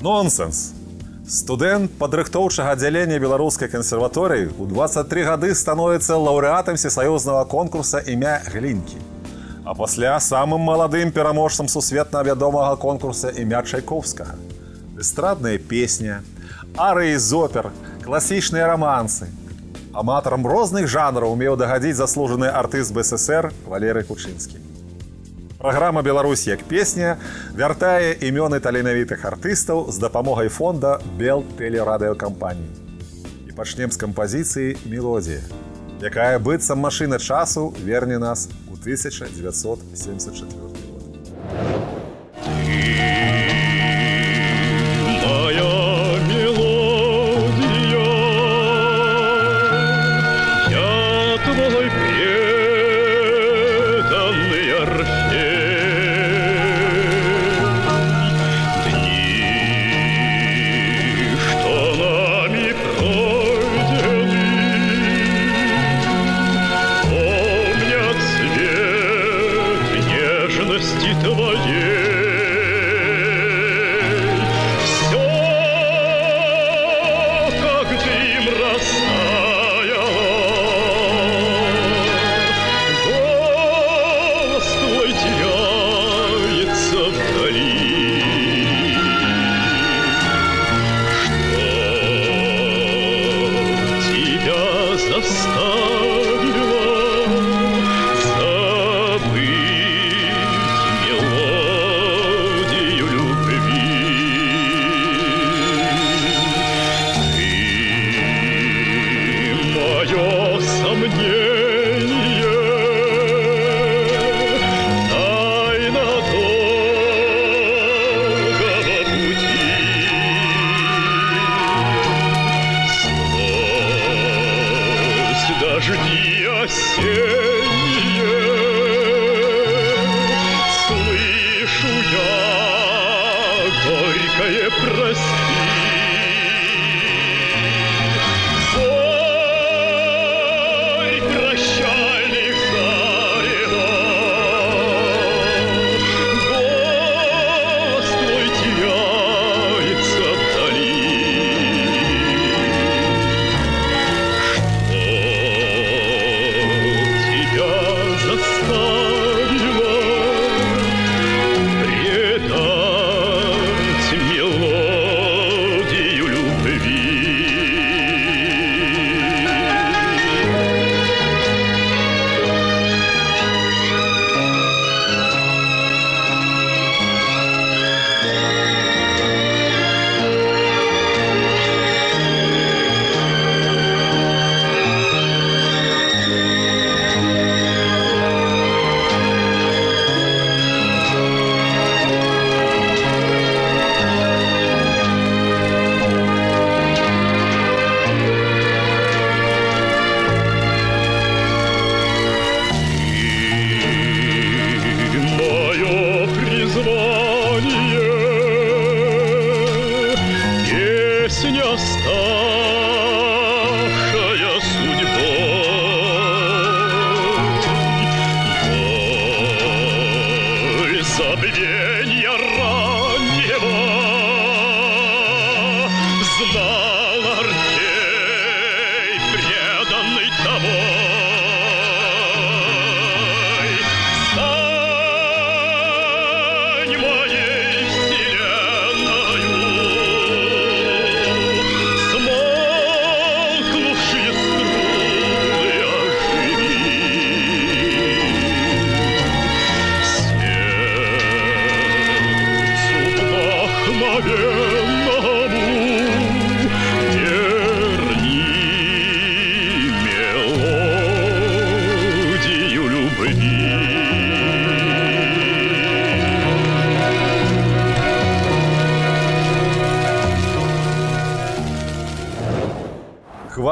Нонсенс. Студэнт падрыхтоўчага аддзялення беларускай кансерваторыі ў 23 гады становіцца лаўрэатам всесаюзнага конкурса імя Глінкі. А пасля самым маладым пераможцам сусветна вядомага конкурса імя Чайковскага. Эстрадная песня, арыі з опер, класічныя рамансы. Аматарам розных жанраў умеў дагадзіць заслужаны артыст БССР Валерый Кучынскі. Праграма «Беларусь як песня» вяртае імёны таленавітых артыстаў з дапамогай фонда Белтэлерадыёкампаніі. І пачнем з кампазіцыі «Мелодія», якая быццам машына часу верне нас у 1974 год.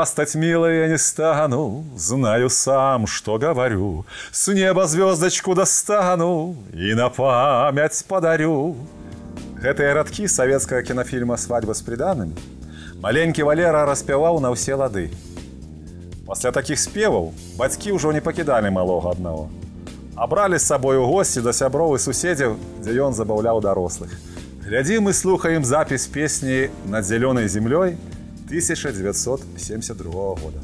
Хвастать, милая, я не стану, знаю сам, что говорю. С неба звездочку достану и на память подарю. Гэтыя радкі савецкага кінафільма «Свадьба з прыданымі» маленькі Валера распяваў на ўсе лады. Пасля такіх спеваў бацькі ўжо не пакідалі малога аднаго, а бралі з сабой у госці да сяброў і суседзяў, дзе ён забаўляў дарослых. Глядим и слухаем запись песни «Над зеленой землей» 1972 года.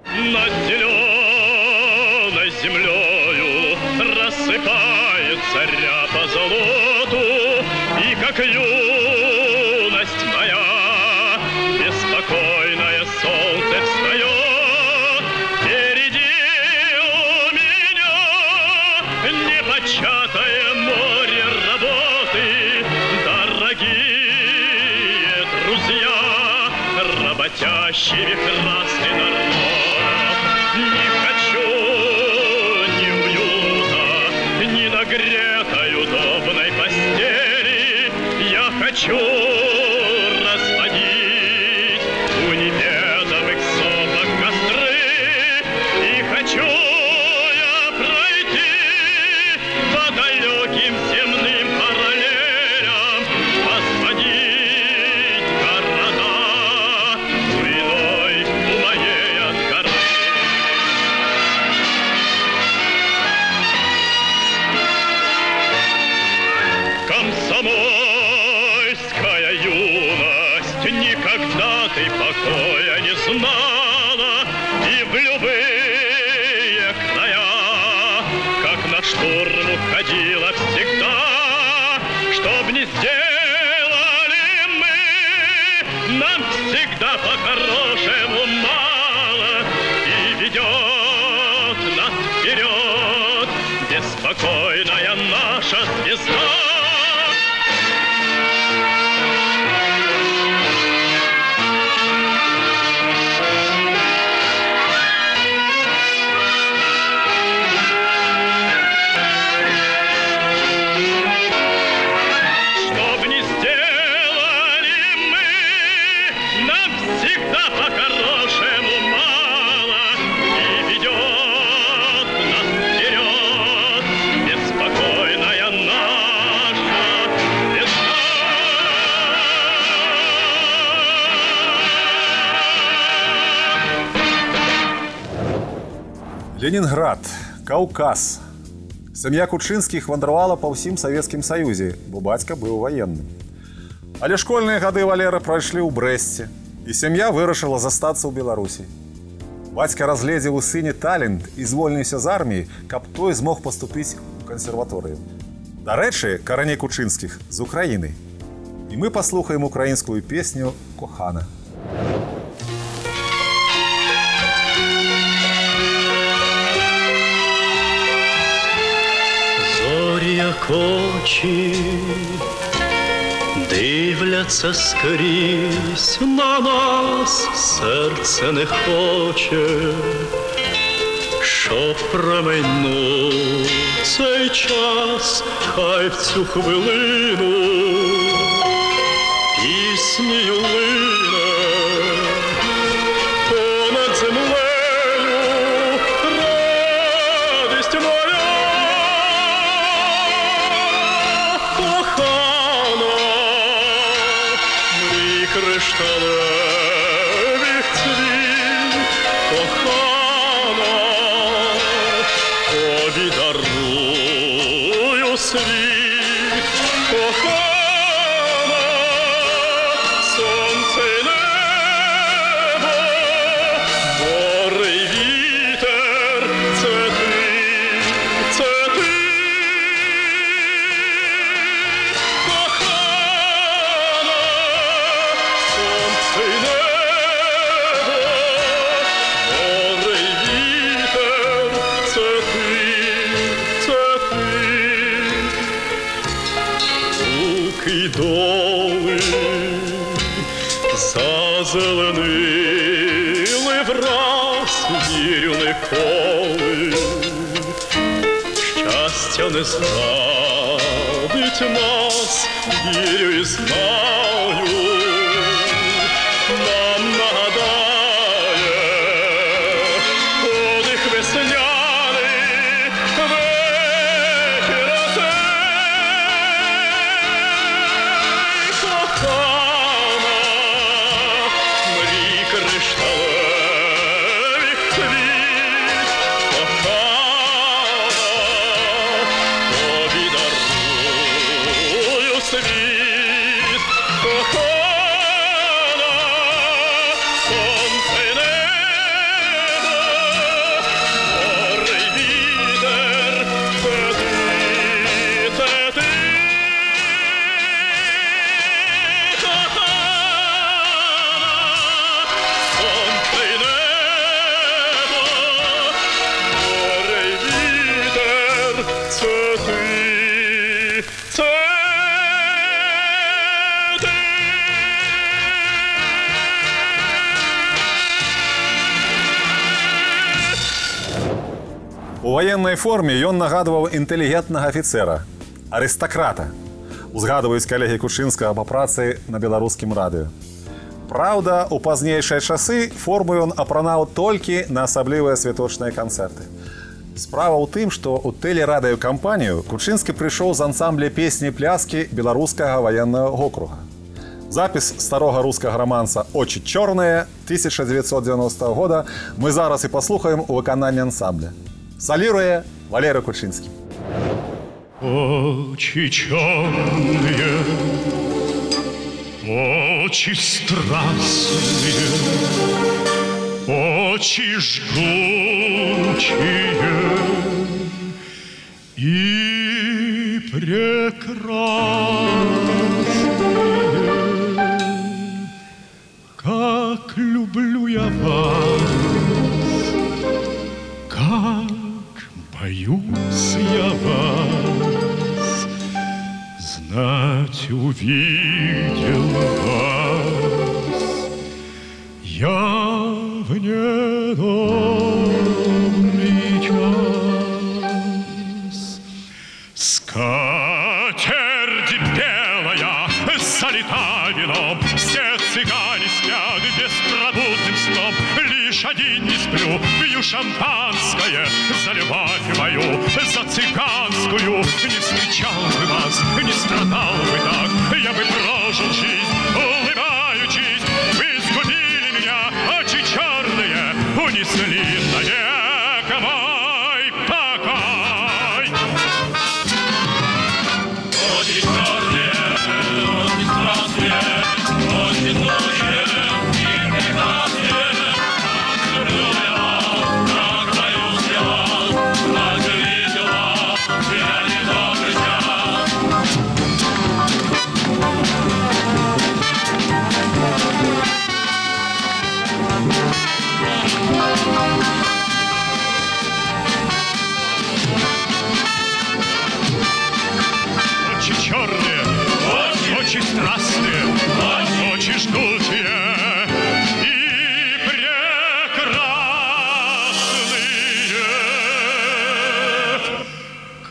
Над зеленой землею рассыпается ряпа золоту, и как юность моя беспокойное солнце встает. Впереди у меня непочатое море работы, дорогие друзья, работящий красный народ. Не хочу ни уюта, ни нагретой удобной постели. Я хочу разводить у небесовых сопок костры. И хочу я пройти по далеким земным параллелям, освободить города длиной у моей от горы. Комсомольская юность никогда ты покоя не знала, и в любые края, как на штурм уходила всегда. Чтоб не сделали мы, нам всегда по-хорошему мало, и ведет нас вперед беспокойная наша звезда. Чтоб не сделали мы, нам всегда по-хорошему мало, и ведет нас вперед беспокойная наша звезда. Ленинград, Каўказ. Сям'я Кучынскіх вандравала па ўсім Савецкім Саюзе, бо бацька быў ваенным. Але школьныя гады Валеры прайшлі ў Брэсце, і сям'я вырашыла застацца ў Беларусі. Бацька разгледзеў у сыне талент і звольніўся з арміі, каб той змог паступіць у кансерваторыю. Дарэчы, караней Кучынскіх з Украіны. І мы паслухаем украінскую песню «Кохана». Зорі, як очі, дивляться скрізь на нас, серце не хоче, щоб промайнув цей час, хай в цю хвилину піснею лине понад землею радість моя. Кришталевих цвіт, кохана, тобі дарую світ, кохана, сонце й небо, море й вітер, це ти, це ти. І доли зазеленили враз, вірю ніколи, щастя не зрадить нас, вірю і знаю, нам нагадає подих весняний вечір оцей. Кришталевих цвіт, кохана, тобі дарую світ. У ваеннай форме ён нагадваў інтэлігентнага афіцэра, арыстакрата, узгадваюць калегі Кучынскага па працы на беларускім радыё. Праўда, у пазнейшыя часы форму ён апранаў толькі на асаблівыя святочныя канцэрты. Справа ў тым, што ў тэлерадыёкампанію Кучынскі прыйшоў з ансамбля песні-пляскі беларускага ваеннага округа. Запіс старога рускага романса «Очі чорныя» 1990 года мы зараз і паслухаем у выкананні ансамбля. Саліруе Валерый Кучынскі. Очи черные, очи страстные, очи жгучие и прекрасные. Как люблю я вас, как боюсь я вас, знать увидел вас я в недобрый час. Скатерть белая залита вином, все цыгане спят беспробудным сном. Лишь один не сплю, пью шампанское за любовь мою, за цыганскую. Не встречал бы вас, не страдал бы так, я бы прожил жизнь, улыбаючись. Вы сгубили меня, очи черные, унесли навек мой покой. Очи черные, очи страстные, очи злые и прекрасные. Как люблю я вас, как боюсь я вас, как видел вас я недобрый час. Очи черные, очи страстные, очи жгучие и прекрасные.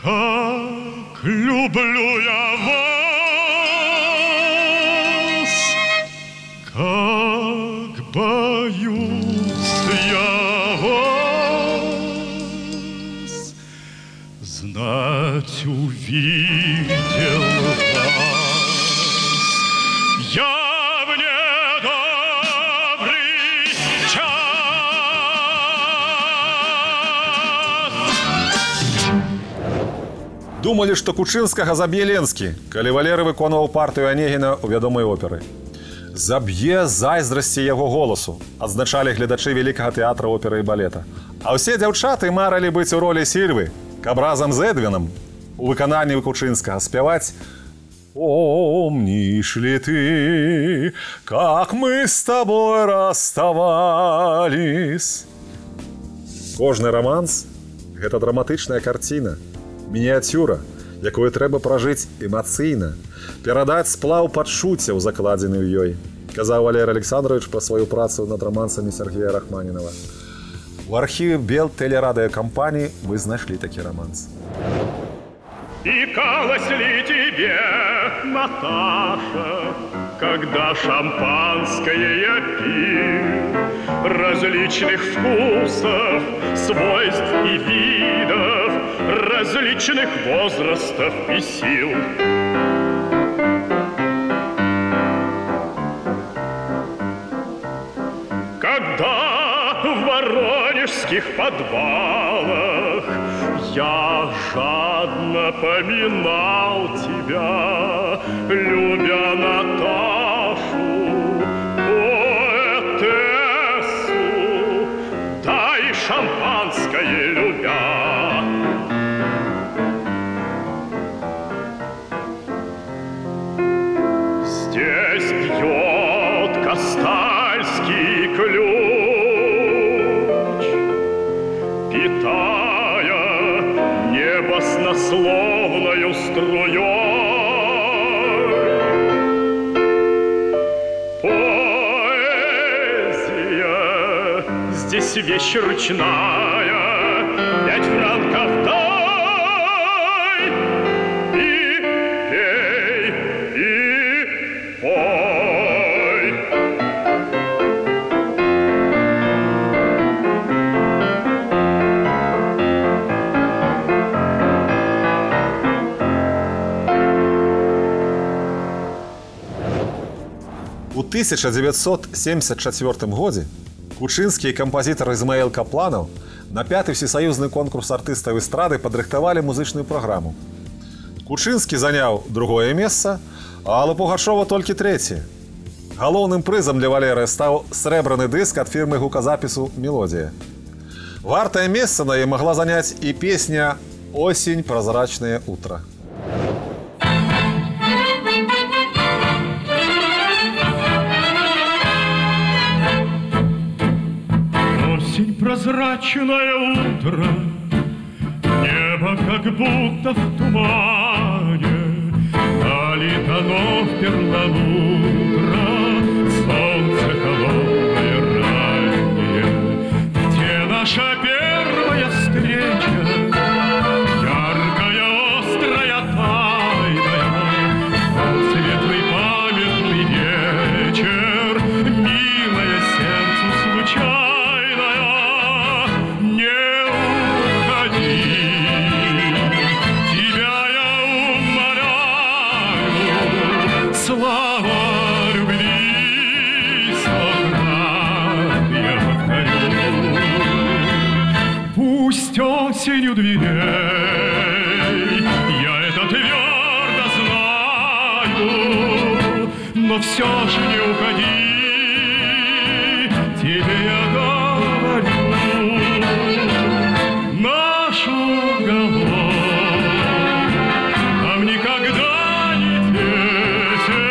Как люблю я вас, как боюсь я вас, знать увидел вас я в недобрый час. Думалі, што Кучынскага заб'е Ленскі, калі Валеры выконваў партыю Анегіна ў вядомай оперы. Заб'е зайздрасці яго голасу, адзначалі гледачы вялікага тэатра оперы і балета. А ўсе дзяўчаты марылі быць у ролі Сільвы, каб разам з Эдвіном у выкананні Кучынскага спяваць «Помнишь ли ты, как мы с тобой расставались?» Кожны романс – гэта драматычная карціна, мініяцюра, якую трэба пражыць эмацыйна, перадаць сплаў пачуццяў, закладзены ў ёй, казаў Валерий Александрович пра сваю працу над романсамі Сергея Рахманинова. У архіве Белтелерадиокомпании мы знайшлі такі романс. Икалась ли тебе, Наташа, когда шампанское я пил, различных вкусов, свойств и видов, различных возрастов и сил? Когда в воронежских подвалах я жадно поминал тебя, любя Наташу, поэтессу, да и шампанское любя. Здесь бьет Кастальский ключ, питая баснословною струей. Поэзия здесь вещь ручная, 5 франков У 1974 годзе Кучынскі і кампазітар Ізмаэл Капланаў на 5-й всесаюзны конкурс артыстаў эстрады падрыхтавалі музычную праграму. Кучынскі заняў 2-е месца, а Алла Пугачова толькі 3-е. Галоўным прызам для Валеры стаў срэбраны дыск ад фірмы гуказапісу «Мелодія». Вартае месца на яе магла заняць і песня «Осень, прозрачное утро». Осень, прозрачное утро, небо как будто в тумане, налито но в перламутро, солнце холодное раннее. Где наша первая встреча, яркая, острая, тайная, тот светлый памятный вечер, милая сердцу случайная. Не уходи, тебя я умоляю, слава любви, 100 крат я повторю. Пусть осень у дверей, я это твердо знаю, но все же не уходи, тебе я говорю. Нашу голову нам никогда не тесен,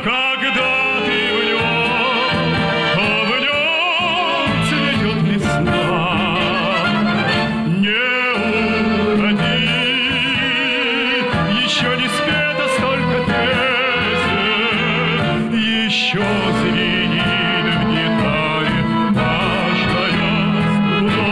когда ты в нем, то в нем цветет весна. Не уходи, еще не спето столько песен, еще звенит в гитаре каждая струна.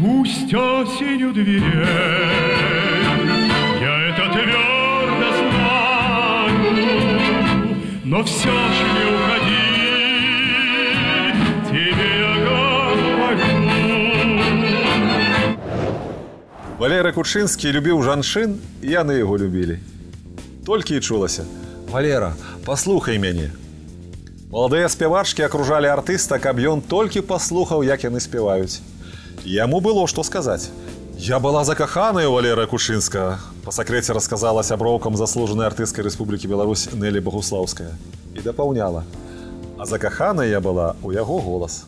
Пусть осень у дверей, я это твердо знаю, но все же не уходи, тебе я говорю. Валера Кучынскі любіў жанчын, і яны яго любілі. Толькі і чулася: «Валера, паслухай мяне». Маладыя спявачкі акружалі артыста, каб ён толькі паслухаў, як яны спяваюць. Яму было што сказаць. «Я была закаханая у Валеры Кучынскага», па сакрэце расказала сяброўкам заслужанай артысткай Рэспублікі Беларусь Нелі Багуслаўская. І дапаўняла: «А закаханая я была ў яго голас».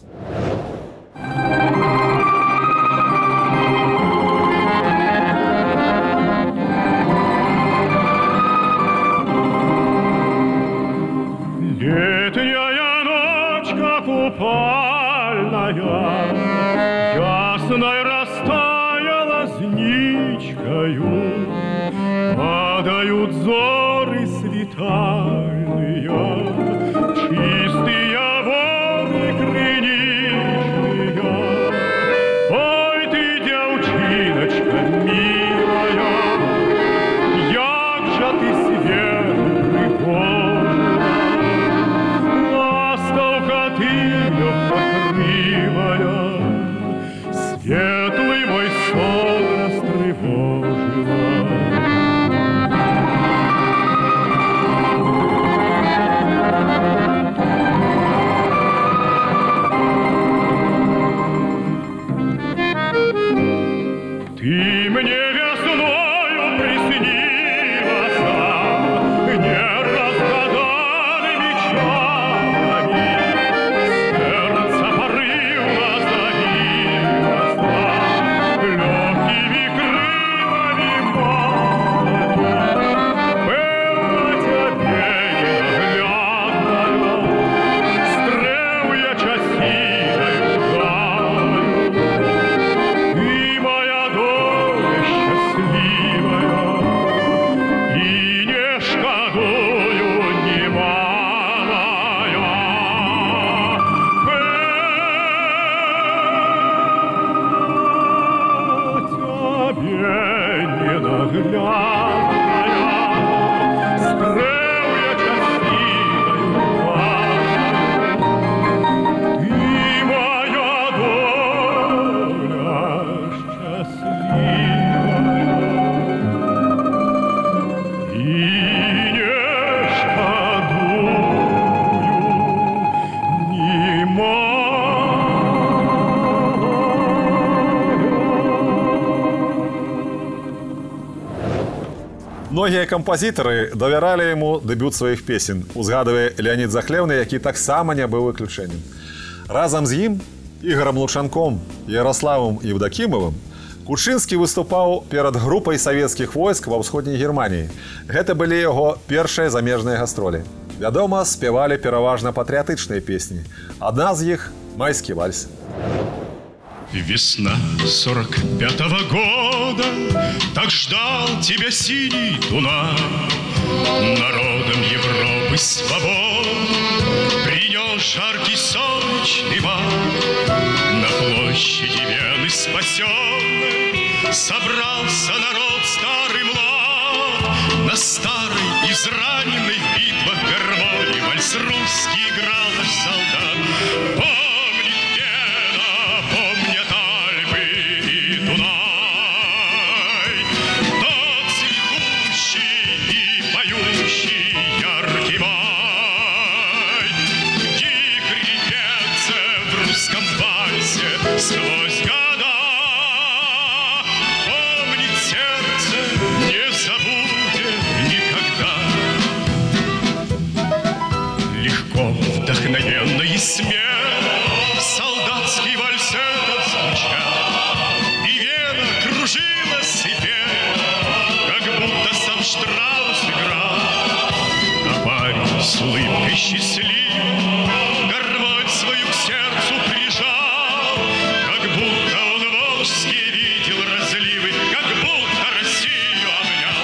Летняя ночка купальная, ясной растаяла зничкою, падают зоры светальные, чистые воды криничные. Ой ты, девчиночка милая, як же ты свет пригожила, ластовка ты легкокрылая, светлый мой сон растревожила. Ты мне весною приснилась неразгаданными чарами, сердце порывно забилось легкими крыльями малыми. Было тебе ненаглядная, стрел я часиной гаю. Ты моя доля счастливая, и не шкодую немалая. Тебе ненаглядная, Многія кампазітары давяралі яму дэбют сваіх песень, узгадывае Леонид Захлеўны, які таксама не быў выключэннем. Разам з ім, Ігорам Лучанком, Ярославом Евдокимовым, Кучынскі выступаў перад групай савецкіх войск ва ўсходняй Германіі. Гэта былі яго першыя замежныя гастролі. Вядома, спявалі пераважна патрыятычныя песні. Адна з іх – «Майскі вальс». Весна 45-го года, так ждал тебя синий Дунай. Народом Европы свободы принес жаркий солнечный май. На площади Вены спасенной собрался народ старый млад. На старой израненной в битвах гармонии вальс русский играл наш солдат. Сквозь года помнит сердце, не забудет никогда. Легко, вдохновенно и смело солдатский вальс этот звучал, и Вена кружилась и пела, как будто сам Штраус играл. А парень с улыбкой счастливой гармонь свою к сердцу прижал. Как будто он волжский видел разливы, как будто Россию обнял.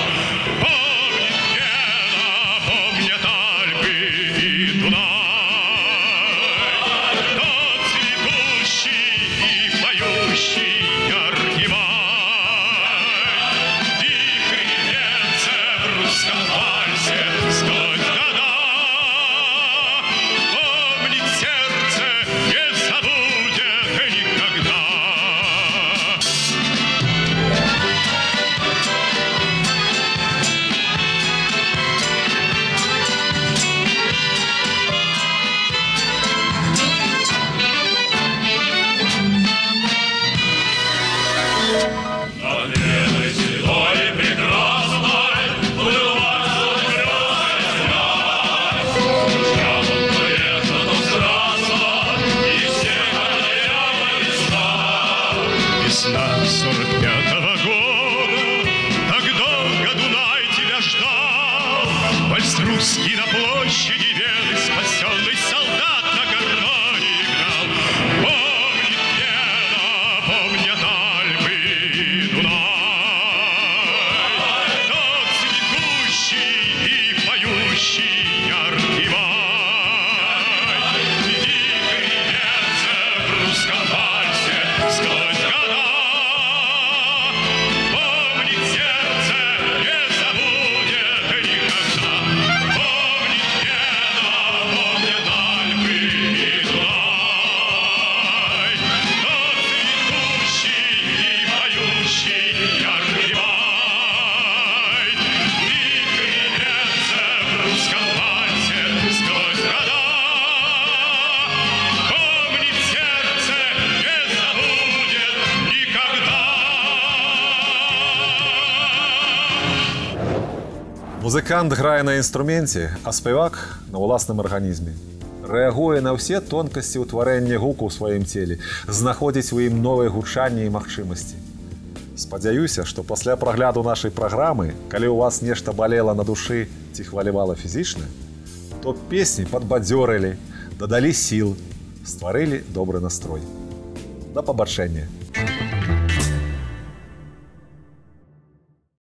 Помнит Вена, помнят Альпы и Дунай. Тот цветущий и поющий яркий май. Вихрь льется в русском вальсе сквозь года. Помнит сердце, не забудет никогда. Над Веной седой и прекрасной плыла звездная звезда. Поэта то сразу и все королева весна. Весна 45-го года, так долго Дунай тебя ждал. Вальс русский на площади Вены, спасенный солдат на гармонии играл. Помнит Вена, помнят Альпы и Дунай. Тот цветущий и поющий яркий май. Вихрь льется в русском вальсе сквозь года. Помнит сердце, не забудет никогда. Помнит Вена, помнят Альпы и Дунай. Тот цветущий и поющий яркий май. Вихрь льется в русском вальсе сквозь года. Помнит сердце, не забудет никогда. Музыкант грае на інструменце, а спевак на ўласным арганізме. Рэагуе на ўсе тонкасці ўтварэння гуку ў сваім целе, знаходзіць у ім новыя гучанні і магчымасці. Спадзяюся, што пасля прагляду нашай праграмы, калі ў вас нешта балела на душы ці хвалявала фізічна, то песні падбадзёрылі, дадалі сіл, стварылі добры настрой. Да пабачэння!